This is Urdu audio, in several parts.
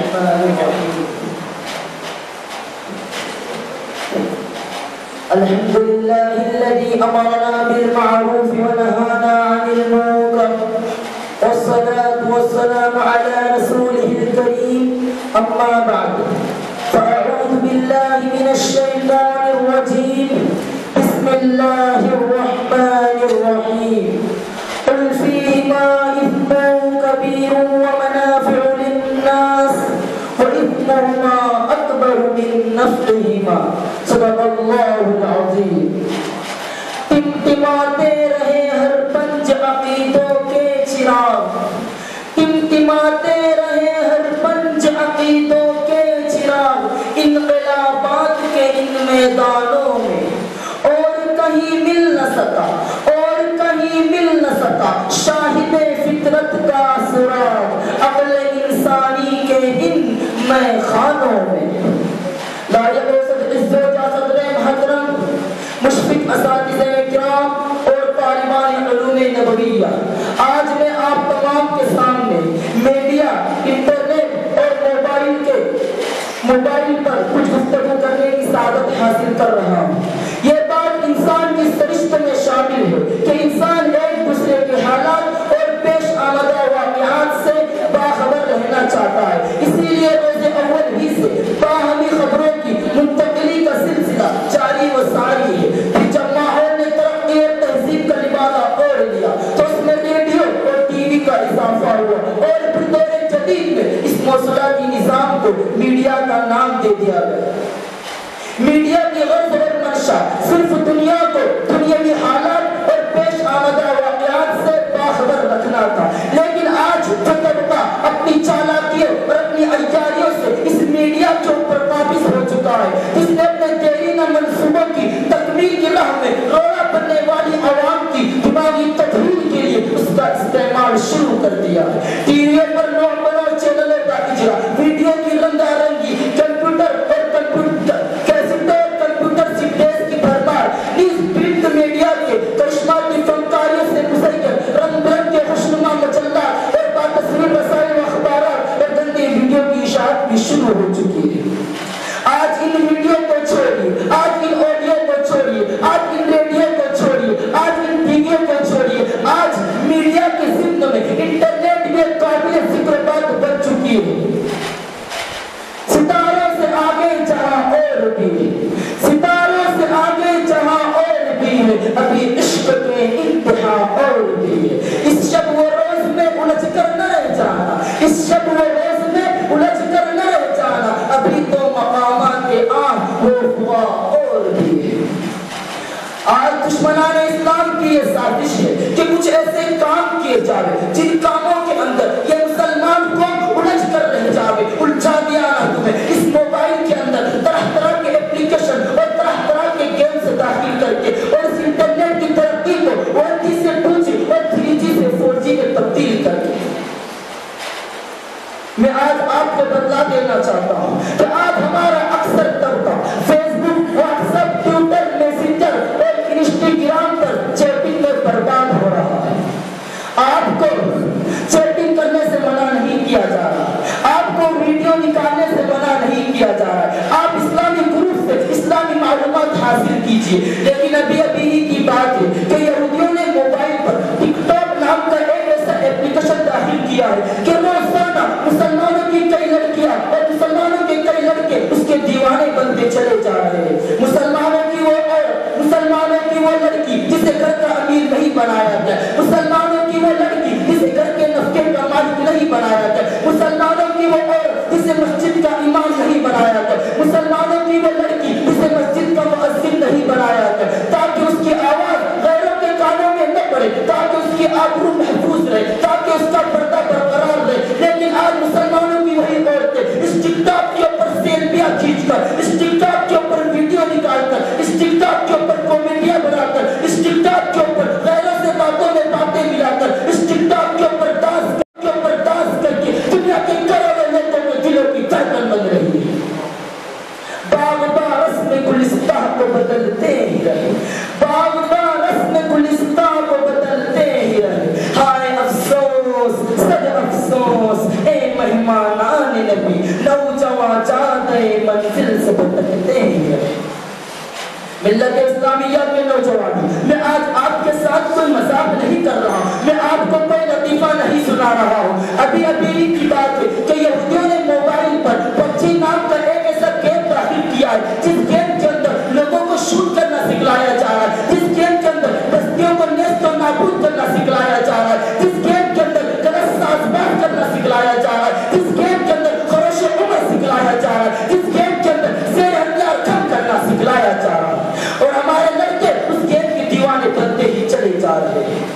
الرحمن الرحيم الحمد لله الذي أمرنا بالمعروف ونهانا عن المنكر والصلاة والسلام على رسوله الكريم أما بعد فأعوذ بالله من الشيطان الرجيم بسم الله الرحمن الرحيم قل فيهما إثم كبير ومنافع للناس وإثمهما أكبر من نفعهما صدق الله العظيم ٹمٹماتے رہے ہر پنج عقیدوں کے چراغ ٹمٹماتے رہے ہر پنج عقیدوں کے چراغ انقلابات کے ان میدانوں میں اور کہیں مل نہ سکا شاہد فطرت کا سراغ عقل انسانی کے ان میخانوں میں لائق عزت و صدر محترم مشفق اساتذہ کرام اور طالبان علوم نبویہ، آج میں آپ تمام کے سامنے میڈیا، انٹرنیٹ اور موبائل پر کچھ گفتگو کرنے کی سعادت حاصل کر رہا ہوں۔ یہ بات انسان کی سرشت میں شامل ہے کہ انسان ایک دوسرے کے حالات اور پیش آمدہ واقعات سے باخبر رہنا چاہتا ہے، اسی لیے روز اول ہی سے باہمی خبروں کی منتقلی کا سلسلہ جاری و ساری ہے۔ پھر جب ماحول نے ترقی اور تہذیب کا لبادہ اوڑھ لیا تو اس میں ریڈیو اور ٹی وی کا اضافہ ہوا اور پھر دور جدید میں اس موصلاتی نظام کو میڈیا کا نام دے دیا گیا۔ میڈیا کی غرض اور منشا صرف دنیا کو دنیاوی حالات اور پیش آمدہ واقعات سے باخبر رکھنا تھا، لیکن آج جو طبقہ اپنی چالاکیوں اور اپنی عیاریوں سے اس میڈیا کے اوپر قابض ہو چکا ہے، جس نے اپنے دیرینہ منصوبوں کی تکمیل کی راہ میں روڑا بننے والی عوام کی دماغی تطہیر کے لیے اس کا استعمال شروع کر دیا ہے۔ ٹی وی پر نوع بناؤ چینلوں کا اجرا، ویڈیو کی رنگا رنگی، کمپیوٹر میڈیا کے کرشماتی فنکاریوں سے گزر کر رنگ برنگ کے خوشنما مجلات اور باتصویر رسائل و اخبارات اور گندے ویڈیو کی اشاعت بھی شروع ہو چکی ہے۔ آج ان ویڈیو کو چھوڑیے، آج ان آڈیو کو چھوڑیے، آج ان ریڈیو کو چھوڑیے، آج ان ٹی وی کو چھوڑیے، آج میڈیا کے ضمن میں انٹرنیٹ بھی ایک قابل ذکر بات بن چکی ہے۔ ستاروں سے آگے جہاں اور بھی ہے، ستاروں سے آگے جہاں ابھی عشق کے انتہا اور بھی ہے۔ اس شب و روز میں الجھ کر نہ رہ جانا، اس شب و روز میں الجھ کر نہ رہ جانا، ابھی تو مقامات آہ وہ ہوا اور بھی ہے۔ آج دشمنان اسلام کی یہ سازش ہے کہ کچھ ایسے کام کیے جائے جن کاموں کے اندر یہ مسلمان قوم الجھ کر رہ جاوے۔ الجھا دیا نہ تمہیں اس موبائل کے اندر طرح طرح کے اپلیکیشن اور طرح طرح کے گیمز داخل کر کے اور اس انٹرنیٹ کی ترقی کو 1G سے 2G اور 3G سے 4G میں تبدیل کر کے میں آج آپ کو بتلا دینا چاہتا ہوں کہ آج ہمارا اکثر طبقہ فیس بک، واٹس ایپ، ٹویٹر، میسنجر اور انسٹاگرام پر چیٹنگ میں برباد ہو رہا ہے۔ آپ کو چیٹنگ کرنے سے منع نہیں کیا جا رہا، آپ کو ویڈیو نکالنے سے منع نہیں کیا جا رہا ہے، آپ اسلامی گروپ سے اسلامی معلومات حاصل کیجیے، لیکن ابھی ہی کی بات ہے کہ یہودیوں نے موبائل پر ٹک ٹاک نام کا ایک ایسا ایپلیکیشن داخل کیا ہے کہ روزانہ مسلمانوں کی کئی لڑکیاں اور مسلمانوں کے کئی لڑکے اس کے دیوانے بنتے چلے جا رہے ہیں۔ مسلمانوں کی وہ لڑکی جسے گھر کا امیر نہیں بنایا گیا، مسلمانوں کی وہ لڑکی جسے گھر کے نفقے کا مالک نہیں بنایا گیا، مسلمانوں کی وہ عورت جسے مسجد کا امام نہیں بنایا گیا، مسلمانوں کی وہ لڑکی جسے مسجد کا مؤذن نہیں بنایا گیا، تاکہ اس کی آواز غیروں کے کانوں میں نہ پڑے، تاکہ اس کی آبرو محفوظ رہے، تاکہ اس کا پردہ برقرار رہے۔ لیکن آج مسلمانوں کی وہی عورتیں اس ٹک ٹاک کے اوپر سیلفیاں کھینچ کر، اس ٹک ٹاک کے اوپر ویڈیو نکال کر، اس ٹک ٹاک کے اوپر کامیڈیاں بنا کر، اس ٹک ٹاک کے اوپر غیروں سے باتوں میں باتیں ملا کر، اس ٹک ٹاک کے اوپر ڈانس کر کے دنیا کے کروڑوں لوگوں کے دلوں کی دھڑکن بن رہی ہے۔ باغ رسم گلستہ کو بدلتے ہی رہے، باغ رسم گلستہ کو بدلتے ہی رہے۔ ہائے افسوس، سد افسوس، اے مہمانان نبی نوجوان چاہتے منزل سے بھٹکتے ہیں۔ ملت اسلامیہ کے نوجوان، میں آج آپ کے ساتھ کوئی مذاق نہیں کر رہا ہوں، میں آپ کو کوئی لطیفہ نہیں سنا رہا ہوں۔ ابھی کی بات ہے کہ یہودیوں نے موبائل پر پبجی نام کا ایک ایسا گیم داخل کیا ہے جس گیم کے اندر لوگوں کو شوٹ کرنا سکھلایا جا رہا ہے، جس گیم کے اندر بستیوں کو نیست و نابود کرنا سکھلایا جا رہا ہے، جس گیم کے اندر غلط ساز باز کرنا سکھلایا جا رہا ہے، جس گیم کے اندر خروش عمر سکھلایا جا رہا ہے، جس گیم کے اندر زیر ہتھیار کم کرنا سکھلایا جا رہا ہے، اور ہمارے لڑکے اس گیم کے دیوانے بنتے ہی چلے جا رہے ہیں۔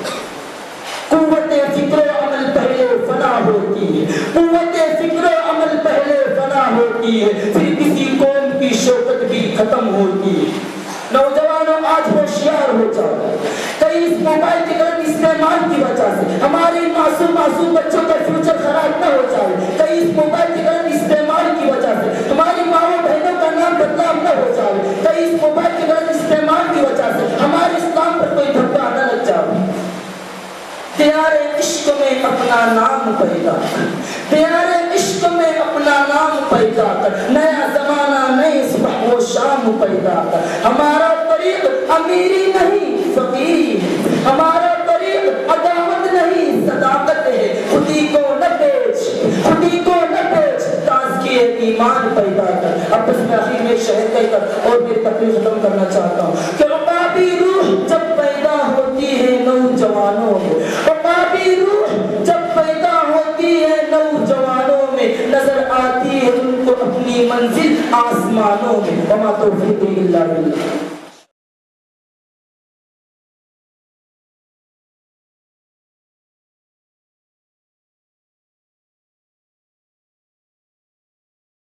قوت فکر و عمل پہلے فنا ہوتی ہے، قوت فکر و عمل پہلے فنا ہوتی ہے، پھر کسی قوم کی شوکت بھی ختم ہوتی ہے۔ نوجوانوں آج ہوشیار ہو جاؤ، کئی اس موبائل کے غلط استعمال کی وجہ سے ہمارے معصوم بچوں کا فیوچر خراب نہ ہو جائے، کئی اس موبائل کے غلط استعمال کی وجہ سے ہماری ماؤں بہنوں کا نام بدنام نہ ہو جائے، کئی اس موبائل کے غلط استعمال کی وجہ سے ہمارے اسلام پر کوئی دھبا نہ لگ جائے۔ پیارے عشق میں اپنا نام پیدا کر، پیارے عشق میں اپنا نام پیدا کر، نیا زمانہ نئے صبح و شام پیدا کر۔ ہمارا طریق امیری نہیں فقیری ہے، ہمارا طریق عداوت نہیں صداقت ہے، خودی کو نہ بیچ، خودی کو نہ بیچ، تازکیہ ایمان پیدا کر۔ اب بس میں آخر میں شہر کہہ کر اور میری تقریر ختم کرنا چاہتا ہوں کہ عقابی روح جب پیدا ہوتی ہے نوجوانوں میں، عقابی روح جب پیدا ہوتی ہے نوجوانوں میں، نظر آتی ہے ان کو اپنی منزل آسمانوں میں۔ وما توفیقی الا باللہ۔